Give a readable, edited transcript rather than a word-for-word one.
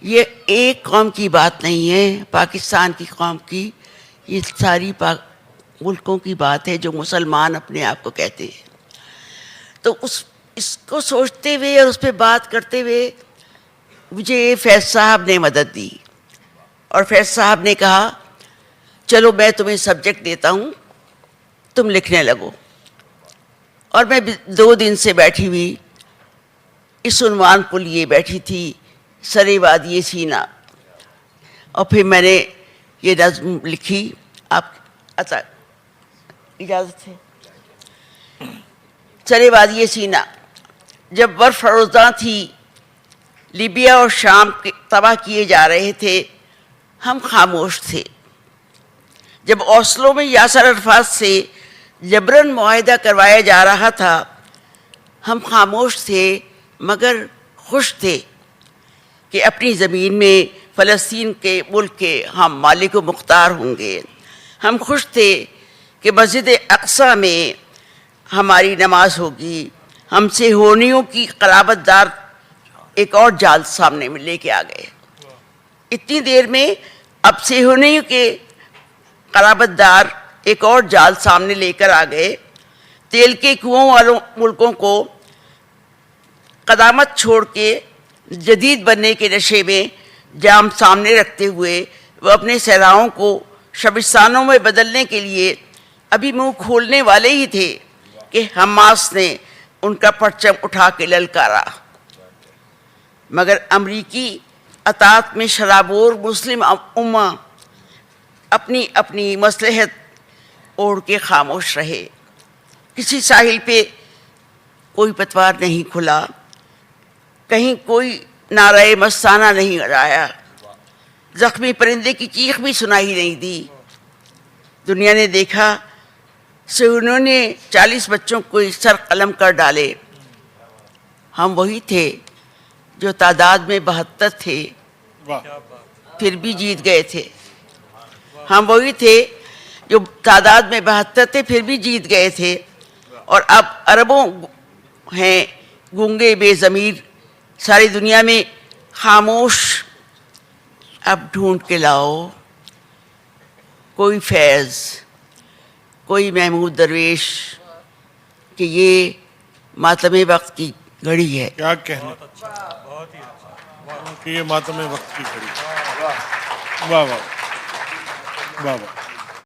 یہ ایک قوم کی بات نہیں ہے، پاکستان کی قوم کی، یہ ساری ملکوں کی بات ہے جو مسلمان اپنے آپ کو کہتے ہیں. تو اس کو سوچتے ہوئے اور اس پہ بات کرتے ہوئے مجھے فیض صاحب نے مدد دی، اور فیض صاحب نے کہا چلو میں تمہیں سبجیکٹ دیتا ہوں، تم لکھنے لگو. اور میں 2 دن سے بیٹھی ہوئی اس عنوان کو لیے بیٹھی تھی، سرے وادی سینا. اور پھر میں نے یہ نظم لکھی. آپ اجازت ہے؟ سرے وادی سینا. جب برف فروزاں تھی، لیبیا اور شام تباہ کیے جا رہے تھے، ہم خاموش تھے. جب اوسلو میں یاسر عرفات سے جبراً معاہدہ کروایا جا رہا تھا، ہم خاموش تھے مگر خوش تھے کہ اپنی زمین میں فلسطین کے ملک کے ہم مالک و مختار ہوں گے. ہم خوش تھے کہ مسجد اقصیٰ میں ہماری نماز ہوگی. ہم سے ہونیوں کی قرابت دار ایک اور جال سامنے میں لے کے آ گئے. اتنی دیر میں اب سیہونیوں کے قرابت دار ایک اور جال سامنے لے کر آ گئے. تیل کے کنووں والوں ملکوں کو قدامت چھوڑ کے جدید بننے کے نشے میں جام سامنے رکھتے ہوئے وہ اپنے صحراؤں کو شبستانوں میں بدلنے کے لیے ابھی منہ کھولنے والے ہی تھے کہ حماس نے ان کا پرچم اٹھا کے للکارا. مگر امریکی اطاعت میں شرابور مسلم امہ اپنی اپنی مصلحت اوڑھ کے خاموش رہے. کسی ساحل پہ کوئی پتوار نہیں کھلا، کہیں کوئی نعرہ مستانہ نہیں گایا، زخمی پرندے کی چیخ بھی سنائی نہیں دی. دنیا نے دیکھا صہیونیوں نے 40 بچوں کو سر قلم کر ڈالے. ہم وہی تھے جو تعداد میں 72 تھے، پھر بھی جیت گئے تھے. ہم وہی تھے جو تعداد میں 72 تھے، پھر بھی جیت گئے تھے. اور اب اربوں ہیں گونگے بے ضمیر ساری دنیا میں خاموش. اب ڈھونڈ کے لاؤ کوئی فیض، کوئی محمود درویش کہ یہ ماتم وقت کی گھڑی ہے. کیا کہنا کہ یہ ماتم وقت کی گھڑی. واہ واہ واہ واہ.